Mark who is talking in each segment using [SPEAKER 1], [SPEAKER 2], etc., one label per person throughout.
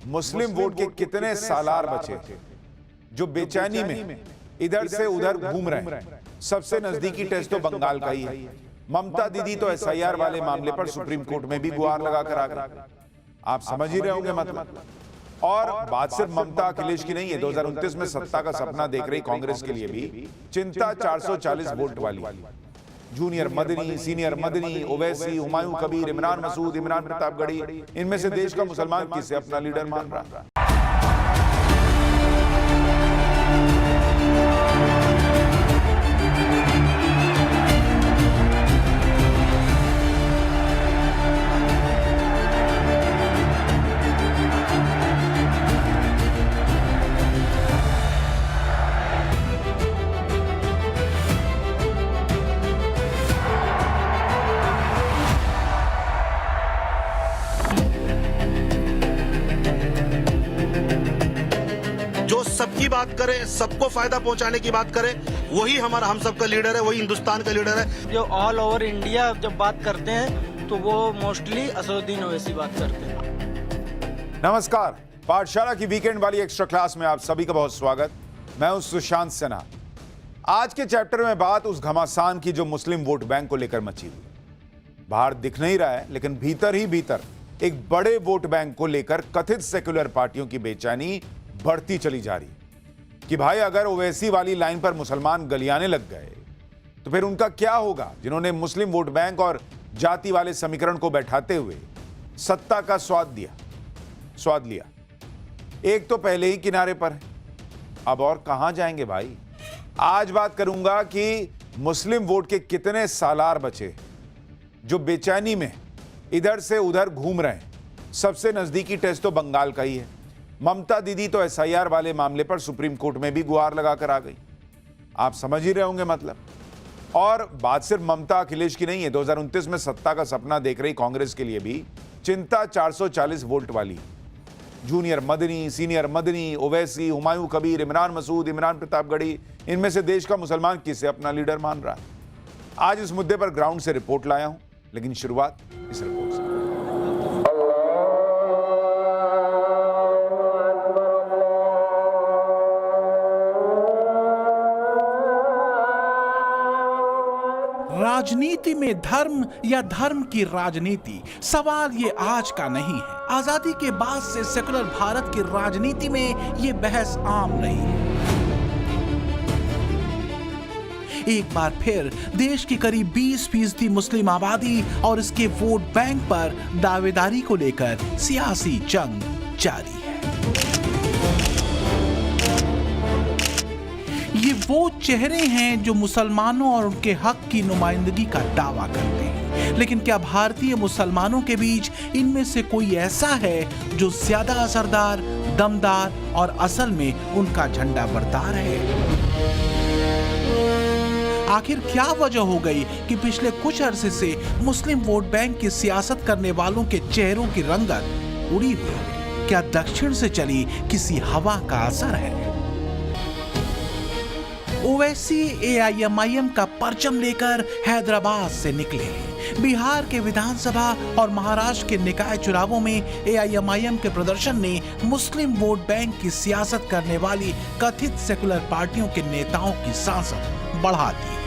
[SPEAKER 1] मुस्लिम vote के कितने सालार बचे जो बेचैनी में इधर से उधर घूम रहे हैं। सबसे नजदीकी टेस्ट तो बंगाल का ही है। ममता दीदी तो एसआईआर वाले मामले पर सुप्रीम कोर्ट में भी गुहार लगाकर आ गए। आप समझ ही रहे होंगे मतलब। और बात सिर्फ ममता अखिलेश की नहीं है। 2029 में सत्ता का सपना देख रही कांग्रेस के लिए भी चिंता 440 वोट वाली। जूनियर मदनी, सीनियर मदनी, ओवैसी, हुमायूं कबीर, इमरान मसूद, इमरान प्रतापगढ़ी, इनमें से देश का मुसलमान किसे अपना लीडर मान रहा है?
[SPEAKER 2] सबकी बात करें, सबको फायदा पहुंचाने की बात करें, वही हमारा हम सबका लीडर है, वही हिंदुस्तान का लीडर है।
[SPEAKER 3] जो ऑल ओवर इंडिया जब बात करते हैं तो वो मोस्टली असदुद्दीन ओवैसी बात करते हैं।
[SPEAKER 1] नमस्कार, पाठशाला की वीकेंड वाली एक्स्ट्रा क्लास में आप सभी का बहुत स्वागत। मैं हूं सुशांत सिन्हा। आज के चैप्टर में बात उस घमासान की जो मुस्लिम वोट बैंक को लेकर मची हुई। बाहर दिख नहीं रहा है, लेकिन भीतर ही भीतर एक बड़े वोट बैंक को लेकर कथित सेक्युलर पार्टियों की बेचैनी बढ़ती चली जा रही कि भाई अगर ओवैसी वाली लाइन पर मुसलमान गलियाने लग गए तो फिर उनका क्या होगा, जिन्होंने मुस्लिम वोट बैंक और जाति वाले समीकरण को बैठाते हुए सत्ता का स्वाद लिया। एक तो पहले ही किनारे पर है, अब और कहां जाएंगे भाई। आज बात करूंगा कि मुस्लिम वोट के कितने सालार बचे जो बेचैनी में इधर से उधर घूम रहे हैं। सबसे नजदीकी टेस्ट तो बंगाल का ही है। ममता दीदी तो एसआईआर वाले मामले पर सुप्रीम कोर्ट में भी गुहार लगाकर आ गई। आप समझ ही रहे होंगे मतलब। और बात सिर्फ ममता अखिलेश की नहीं है। 2029 में सत्ता का सपना देख रही कांग्रेस के लिए भी चिंता 440 वोट वाली। जूनियर मदनी, सीनियर मदनी, ओवैसी, हुमायूं कबीर, इमरान मसूद, इमरान प्रतापगढ़ी, इनमें से देश का मुसलमान किसे अपना लीडर मान रहा है? आज इस मुद्दे पर ग्राउंड से रिपोर्ट लाया हूं, लेकिन शुरुआत इस रिपोर्ट से।
[SPEAKER 4] राजनीति में धर्म या धर्म की राजनीति, सवाल ये आज का नहीं है। आजादी के बाद से सेकुलर भारत की राजनीति में ये बहस आम रही है। एक बार फिर देश की करीब 20% मुस्लिम आबादी और इसके वोट बैंक पर दावेदारी को लेकर सियासी जंग जारी है। ये वो चेहरे हैं जो मुसलमानों और उनके हक की नुमाइंदगी का दावा करते हैं, लेकिन क्या भारतीय मुसलमानों के बीच इनमें से कोई ऐसा है जो ज्यादा असरदार, दमदार और असल में उनका झंडा बरदार है? आखिर क्या वजह हो गई कि पिछले कुछ अरसे से मुस्लिम वोट बैंक की सियासत करने वालों के चेहरों की रंगत उड़ी हुई है? क्या दक्षिण से चली किसी हवा का असर है? ओवैसी एआईएमआईएम का परचम लेकर हैदराबाद से निकले हैं। बिहार के विधानसभा और महाराष्ट्र के निकाय चुनावों में एआईएमआईएम के प्रदर्शन ने मुस्लिम वोट बैंक की सियासत करने वाली कथित सेकुलर पार्टियों के नेताओं की सांसद बढ़ा दी है।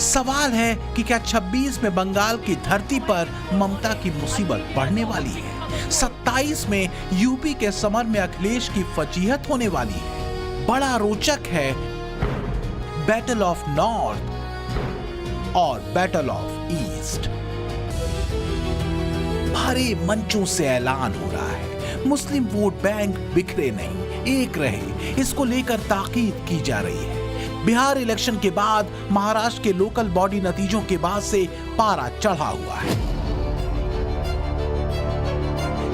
[SPEAKER 4] सवाल है कि क्या 26 में बंगाल की धरती पर ममता की मुसीबत बढ़ने वाली है? 27 में यूपी के समर में अखिलेश की फजीहत होने वाली है। बड़ा रोचक है बैटल ऑफ नॉर्थ और बैटल ऑफ ईस्ट। भारी मंचों से ऐलान हो रहा है मुस्लिम वोट बैंक बिखरे नहीं, एक रहे, इसको लेकर ताकीद की जा रही है। बिहार इलेक्शन के बाद महाराष्ट्र के लोकल बॉडी नतीजों के बाद से पारा चढ़ा हुआ है।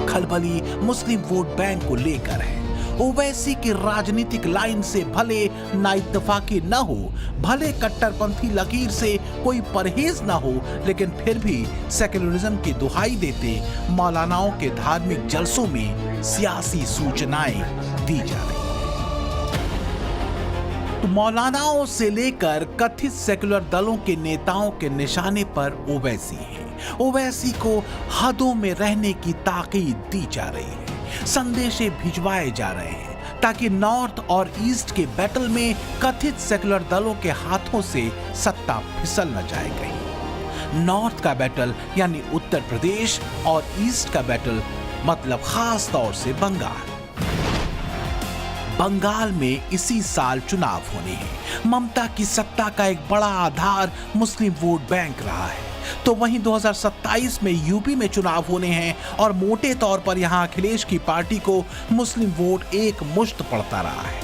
[SPEAKER 4] खलबली मुस्लिम वोट बैंक को लेकर है। ओवैसी की राजनीतिक लाइन से भले नाइत्तफाकी न हो, भले कट्टरपंथी लकीर से कोई परहेज न हो, लेकिन फिर भी सेक्युलरिज्म की दुहाई देते मौलानाओं के धार्मिक जलसों में सियासी सूचनाएं दी जा रही। तो मौलानाओं से लेकर कथित सेकुलर दलों के नेताओं के निशाने पर ओवैसी है। ओवैसी को हदों में रहने की ताकीद दी जा रही है। संदेशे भिजवाए जा रहे हैं ताकि नॉर्थ और ईस्ट के बैटल में कथित सेकुलर दलों के हाथों से सत्ता फिसल न जाए कहीं। नॉर्थ का बैटल यानी उत्तर प्रदेश और ईस्ट का बैटल मतलब खास तौर से बंगाल। बंगाल में इसी साल चुनाव होने हैं। ममता की सत्ता का एक बड़ा आधार मुस्लिम वोट बैंक रहा है। तो वहीं 2027 में यूपी में चुनाव होने हैं और मोटे तौर पर यहां अखिलेश की पार्टी को मुस्लिम वोट एक मुश्त पड़ता रहा है।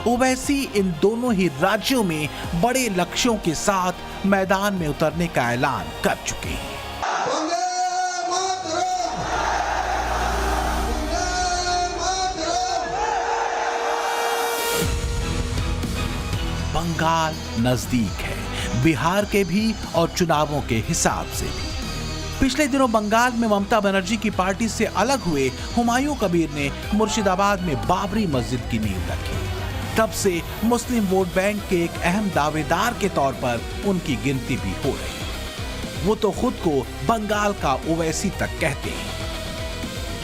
[SPEAKER 4] ओवैसी इन दोनों ही राज्यों में बड़े लक्ष्यों के साथ मैदान में उतरने का ऐलान कर चुके हैं। बंगाल नजदीक है, बिहार के भी और चुनावों के हिसाब से भी। पिछले दिनों बंगाल में ममता बनर्जी की पार्टी से अलग हुए हुमायूं कबीर ने मुर्शिदाबाद में बाबरी मस्जिद की नींव रखी। तब से मुस्लिम वोट बैंक के एक अहम दावेदार के तौर पर उनकी गिनती भी हो रही है। वो तो खुद को बंगाल का ओवैसी तक कहते हैं।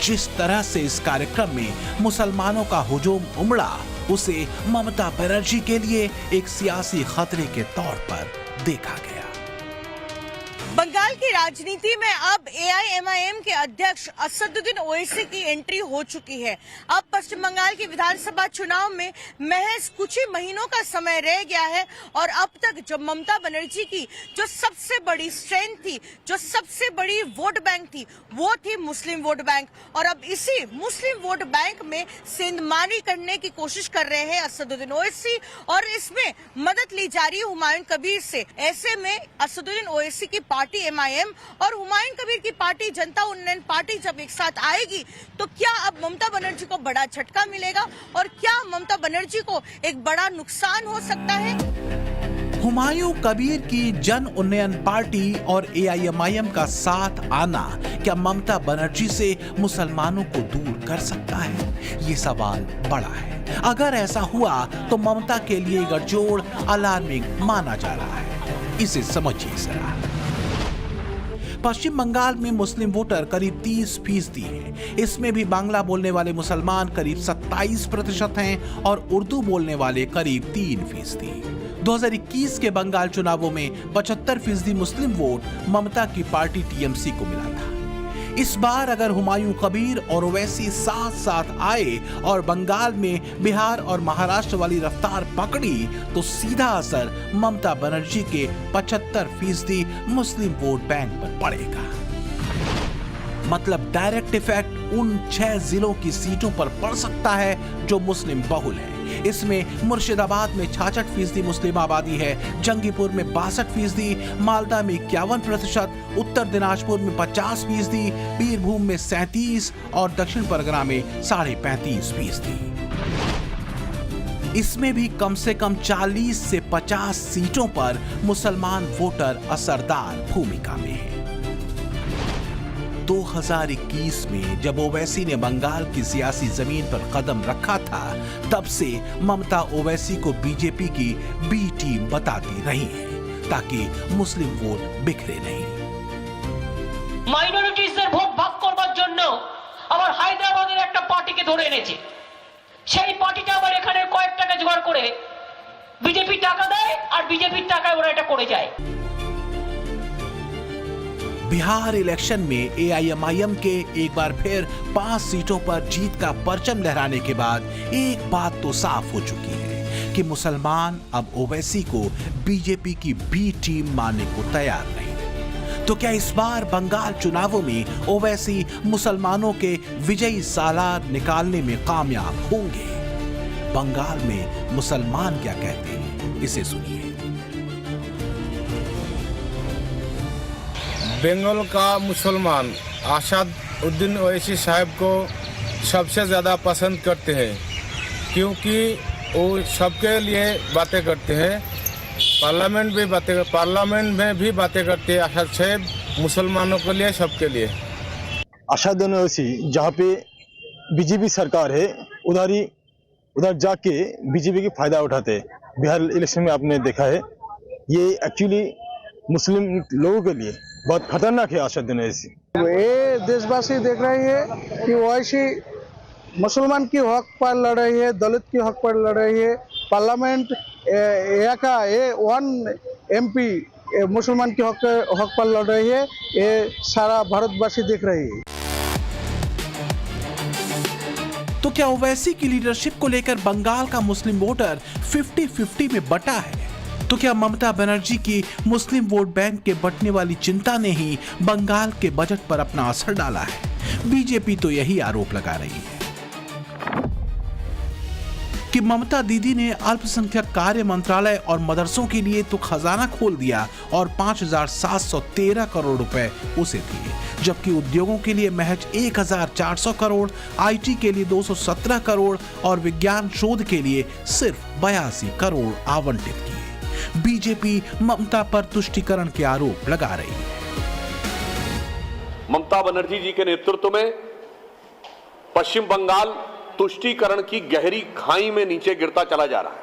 [SPEAKER 4] जिस तरह से इस कार्यक्रम में मुसलमानों का हुजूम उमड़ा, उसे ममता बनर्जी के लिए एक सियासी खतरे के तौर पर देखा गया।
[SPEAKER 5] बंगाल की राजनीति में अब एआईएमआईएम के अध्यक्ष असदुद्दीन ओवैसी की एंट्री हो चुकी है। अब पश्चिम बंगाल के विधानसभा चुनाव में महज कुछ ही महीनों का समय रह गया है और अब तक जो ममता बनर्जी की जो सबसे बड़ी स्ट्रेंथ थी, जो सबसे बड़ी वोट बैंक थी, वो थी मुस्लिम वोट बैंक। और अब इसी मुस्लिम वोट बैंक में सेंधमारी करने की कोशिश कर रहे हैं असदुद्दीन ओवैसी और इसमें मदद ली जा रही है हुमायूं कबीर से। ऐसे में असदुद्दीन ओवैसी की पार्टी एमआईएम और हुमायूं कबीर की पार्टी जनता उन्नयन पार्टी जब एक साथ आएगी तो क्या अब ममता बनर्जी को बड़ा झटका मिलेगा और क्या ममता बनर्जी को एक बड़ा नुकसान हो सकता है?
[SPEAKER 4] हुमायूं कबीर की जन उन्नयन पार्टी और एआईएमआईएम का साथ आना क्या ममता बनर्जी से मुसलमानों को दूर कर सकता है? ये सवाल बड़ा है। अगर ऐसा हुआ तो ममता के लिए गठजोड़ अलार्मिंग माना जा रहा है। इसे समझिए जरा। पश्चिम बंगाल में मुस्लिम वोटर करीब 30% हैं। इसमें भी बांग्ला बोलने वाले मुसलमान करीब 27% हैं और उर्दू बोलने वाले करीब 3%। 2021 के बंगाल चुनावों में 75% मुस्लिम वोट ममता की पार्टी टीएमसी को मिला था। इस बार अगर हुमायूं कबीर और ओवैसी साथ साथ आए और बंगाल में बिहार और महाराष्ट्र वाली रफ्तार पकड़ी तो सीधा असर ममता बनर्जी के 75% मुस्लिम वोट बैंक पर पड़ेगा। मतलब डायरेक्ट इफेक्ट उन 6 जिलों की सीटों पर पड़ सकता है जो मुस्लिम बहुल है। इसमें मुर्शिदाबाद में 66% मुस्लिम आबादी है, जंगीपुर में 62%, मालदा में 51%, उत्तर दिनाजपुर में 50%, बीरभूम में 37% और दक्षिण परगना में 35.5%। इसमें भी कम से कम 40 से 50 सीटों पर मुसलमान वोटर असरदार भूमिका में है। 2021 में जब ओवैसी ने बंगाल की सियासी जमीन पर कदम रखा था, तब से ममता ओवैसी को बीजेपी की बी टीम बताती रही है ताकि मुस्लिम वोट बिखरे नहीं।
[SPEAKER 6] মাইনরিটিসদের ভোট ভাগ করবার জন্য আবার হায়দ্রাবাদের একটা পার্টিকে ধরে এনেছে। সেই পার্টিটা আবার এখানে কয়েক টাকা জোগাড় করে বিজেপি টাকা দেয় আর বিজেপির টাকায় ওরা এটা করে যায়।
[SPEAKER 4] बिहार इलेक्शन में एआईएमआईएम के एक बार फिर 5 सीटों पर जीत का परचम लहराने के बाद एक बात तो साफ हो चुकी है कि मुसलमान अब ओवैसी को बीजेपी की बी टीम मानने को तैयार नहीं। तो क्या इस बार बंगाल चुनावों में ओवैसी मुसलमानों के विजयी सालार निकालने में कामयाब होंगे? बंगाल में मुसलमान क्या कहते हैं, इसे सुनिए।
[SPEAKER 7] बंगाल का मुसलमान असदुद्दीन ओवैसी साहब को सबसे ज़्यादा पसंद करते हैं क्योंकि वो सबके लिए बातें करते हैं। पार्लियामेंट में भी बातें करते हैं असद साहब, मुसलमानों के लिए, सबके लिए।
[SPEAKER 8] असदुद्दीन ओवैसी जहाँ पे बीजेपी सरकार है उधर जाके बीजेपी की फायदा उठाते हैं। बिहार इलेक्शन में आपने देखा है, ये एक्चुअली मुस्लिम लोगों के लिए बहुत खतरनाक है असदुद्दीन ओवैसी।
[SPEAKER 9] ये देशवासी देख रहे हैं कि ओवैसी मुसलमान की हक पर लड़ रही है, दलित की हक पर लड़ रही है। पार्लियामेंट का ये 1 MP मुसलमान की हक पर लड़ रही है। ये सारा भारतवासी देख रही है।
[SPEAKER 4] तो क्या ओवैसी की लीडरशिप को लेकर बंगाल का मुस्लिम वोटर 50-50 में बटा है? तो क्या ममता बनर्जी की मुस्लिम वोट बैंक के बंटने वाली चिंता ने ही बंगाल के बजट पर अपना असर डाला है? बीजेपी तो यही आरोप लगा रही है कि ममता दीदी ने अल्पसंख्यक कार्य मंत्रालय और मदरसों के लिए तो खजाना खोल दिया और 5,713 करोड़ रुपए उसे दिए, जबकि उद्योगों के लिए महज 1,400 करोड़, आईटी के लिए 217 करोड़ और विज्ञान शोध के लिए सिर्फ 82 करोड़ आवंटित किए। बीजेपी ममता पर तुष्टीकरण के आरोप लगा रही है।
[SPEAKER 10] ममता बनर्जी जी के नेतृत्व में पश्चिम बंगाल तुष्टीकरण की गहरी खाई में नीचे गिरता चला जा रहा है,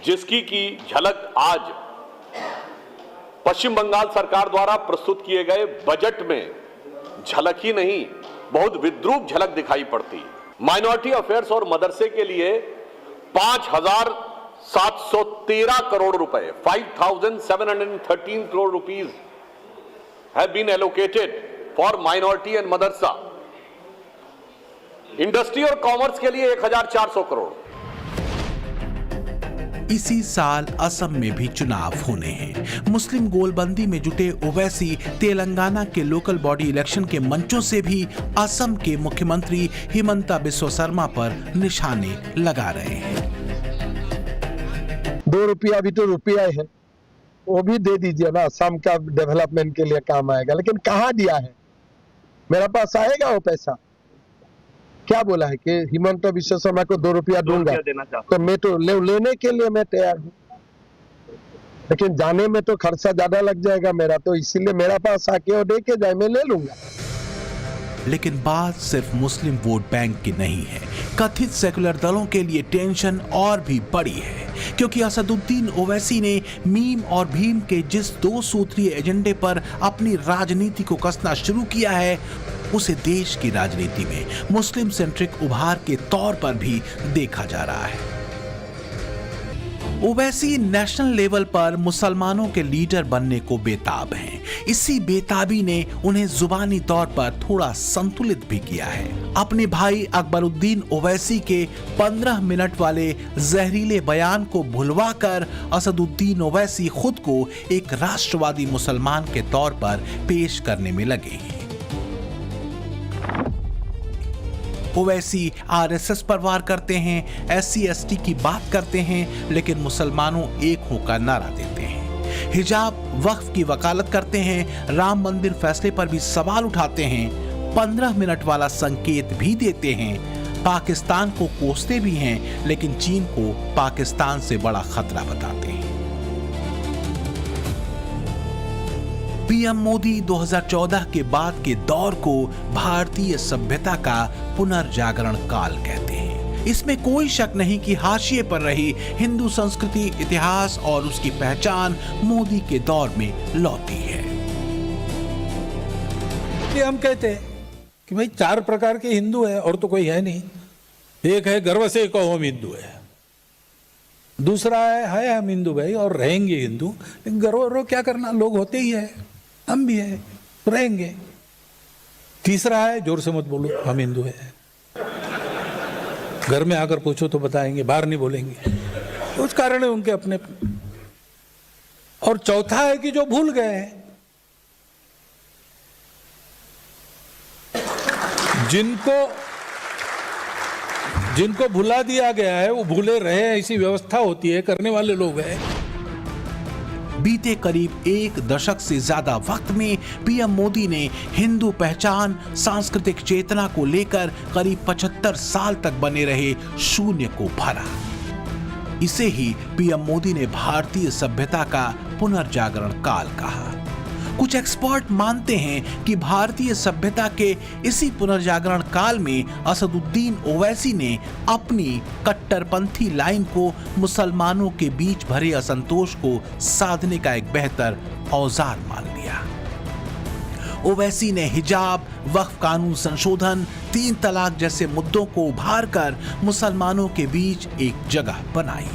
[SPEAKER 10] जिसकी की झलक आज पश्चिम बंगाल सरकार द्वारा प्रस्तुत किए गए बजट में झलक ही नहीं, बहुत विद्रूप झलक दिखाई पड़ती है। माइनॉरिटी अफेयर्स और मदरसे के लिए 5,713 करोड़ रुपए 5,713 crore rupees have been allocated for minority and Madrasa. Industry और कॉमर्स के लिए 1,400 करोड़।
[SPEAKER 4] इसी साल असम में भी चुनाव होने हैं। मुस्लिम गोलबंदी में जुटे ओवैसी तेलंगाना के लोकल बॉडी इलेक्शन के मंचों से भी असम के मुख्यमंत्री हिमंता बिस्वा शर्मा पर निशाने लगा रहे हैं।
[SPEAKER 11] 2 रुपया भी तो रुपया है, वो भी दे दीजिए ना, असम का डेवलपमेंट के लिए काम आएगा। लेकिन कहाँ दिया है? मेरे पास आएगा वो पैसा? क्या बोला है कि हिमंता बिस्वा शर्मा को 2 रुपया दूंगा, तो मैं तो लेने के लिए मैं तैयार हूँ, लेकिन जाने में तो खर्चा ज्यादा लग जाएगा मेरा, तो इसीलिए मेरा पास आके वो दे के जाए, मैं ले लूंगा।
[SPEAKER 4] लेकिन बात सिर्फ मुस्लिम वोट बैंक की नहीं है। कथित सेकुलर दलों के लिए टेंशन और भी बड़ी है, क्योंकि असदुद्दीन ओवैसी ने मीम और भीम के जिस 2 सूत्रीय एजेंडे पर अपनी राजनीति को कसना शुरू किया है, उसे देश की राजनीति में मुस्लिम सेंट्रिक उभार के तौर पर भी देखा जा रहा है। ओवैसी नेशनल लेवल पर मुसलमानों के लीडर बनने को बेताब हैं। इसी बेताबी ने उन्हें जुबानी तौर पर थोड़ा संतुलित भी किया है। अपने भाई अकबरुद्दीन ओवैसी के 15 मिनट वाले जहरीले बयान को भुलवाकर असदुद्दीन ओवैसी खुद को एक राष्ट्रवादी मुसलमान के तौर पर पेश करने में लगे हैं। ओवैसी आरएसएस पर वार करते हैं, SC/ST की बात करते हैं, लेकिन मुसलमानों एक होकर नारा देते हैं। हिजाब वक्फ की वकालत करते हैं, राम मंदिर फैसले पर भी सवाल उठाते हैं, 15 मिनट वाला संकेत भी देते हैं, पाकिस्तान को कोसते भी हैं, लेकिन चीन को पाकिस्तान से बड़ा खतरा बताते हैं। पीएम मोदी 2014 के बाद के दौर को भारतीय सभ्यता का पुनर्जागरण काल कहते हैं। इसमें कोई शक नहीं कि हाशिए पर रही हिंदू संस्कृति, इतिहास और उसकी पहचान मोदी के दौर में लौटी है।
[SPEAKER 12] हम कहते हैं कि भाई 4 प्रकार के हिंदू है और तो कोई है नहीं। एक है गर्व से कहो हम हिंदू है, दूसरा है हम हिंदू भाई और रहेंगे हिंदू, लेकिन गर्व क्या करना, लोग होते ही है, हम भी है तो रहेंगे। तीसरा है जोर से मत बोलो हम हिंदू है, घर में आकर पूछो तो बताएंगे, बाहर नहीं बोलेंगे, उस कारण है उनके अपने। और चौथा है कि जो भूल गए हैं, जिनको भुला दिया गया है वो भूले रहे, ऐसी व्यवस्था होती है, करने वाले लोग हैं।
[SPEAKER 4] बीते करीब 1 दशक से ज्यादा वक्त में पीएम मोदी ने हिंदू पहचान, सांस्कृतिक चेतना को लेकर करीब 75 साल तक बने रहे शून्य को भरा। इसे ही पीएम मोदी ने भारतीय सभ्यता का पुनर्जागरण काल कहा। कुछ एक्सपर्ट मानते हैं कि भारतीय सभ्यता के इसी पुनर्जागरण काल में असदुद्दीन ओवैसी ने अपनी कट्टरपंथी लाइन को मुसलमानों के बीच भरे असंतोष को साधने का एक बेहतर औजार मान लिया। ओवैसी ने हिजाब, वक्फ कानून संशोधन, 3 तलाक जैसे मुद्दों को उभार कर मुसलमानों के बीच एक जगह बनाई।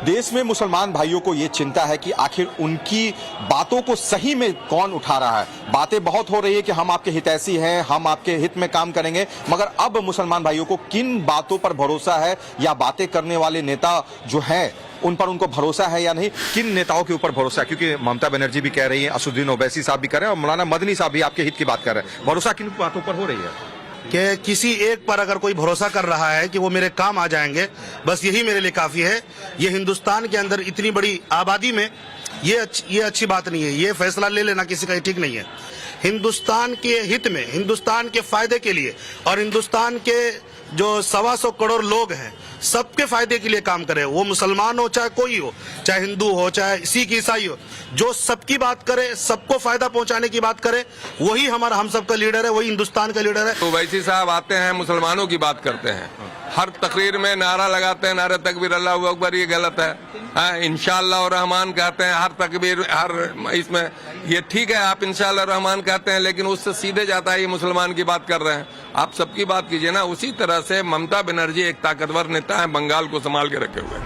[SPEAKER 13] देश में मुसलमान भाइयों को ये चिंता है कि आखिर उनकी बातों को सही में कौन उठा रहा है। बातें बहुत हो रही है कि हम आपके हितैषी हैं, हम आपके हित में काम करेंगे, मगर अब मुसलमान भाइयों को किन बातों पर भरोसा है, या बातें करने वाले नेता जो हैं उन पर उनको भरोसा है या नहीं, किन नेताओं के ऊपर भरोसा है? क्योंकि ममता बनर्जी भी कह रही है, असदुद्दीन ओवैसी साहब भी कह रहे हैं और मौलाना मदनी साहब भी आपके हित की बात कर रहे हैं। भरोसा किन बातों पर हो रही है?
[SPEAKER 2] कि किसी एक पर अगर कोई भरोसा कर रहा है कि वो मेरे काम आ जाएंगे, बस यही मेरे लिए काफी है। ये हिंदुस्तान के अंदर इतनी बड़ी आबादी में ये अच्छी बात नहीं है। ये फैसला ले लेना किसी का ठीक नहीं है। हिंदुस्तान के हित में, हिंदुस्तान के फायदे के लिए और हिंदुस्तान के जो 125 करोड़ लोग हैं सबके फायदे के लिए काम करे। वो मुसलमान हो चाहे कोई हो, चाहे हिंदू हो चाहे सिख ईसाई हो, जो सबकी बात करे, सबको फायदा पहुंचाने की बात करे, वही हमारा हम सबका लीडर है, वही हिंदुस्तान का लीडर है।
[SPEAKER 14] तो ओवैसी साहब आते हैं, मुसलमानों की बात करते हैं, हर तकरीर में नारा लगाते हैं, नारे तकबीर अल्लाहू अकबर, ये गलत है। इंशाअल्लाह और रहमान कहते हैं, हर तकबीर हर इसमें ये ठीक है, आप इंशाअल्लाह रहमान कहते हैं, लेकिन उससे सीधे जाता है ये मुसलमान की बात कर रहे हैं। आप सबकी बात कीजिए ना। उसी तरह से ममता बनर्जी एक ताकतवर नेता है, बंगाल को संभाल के रखे हुए।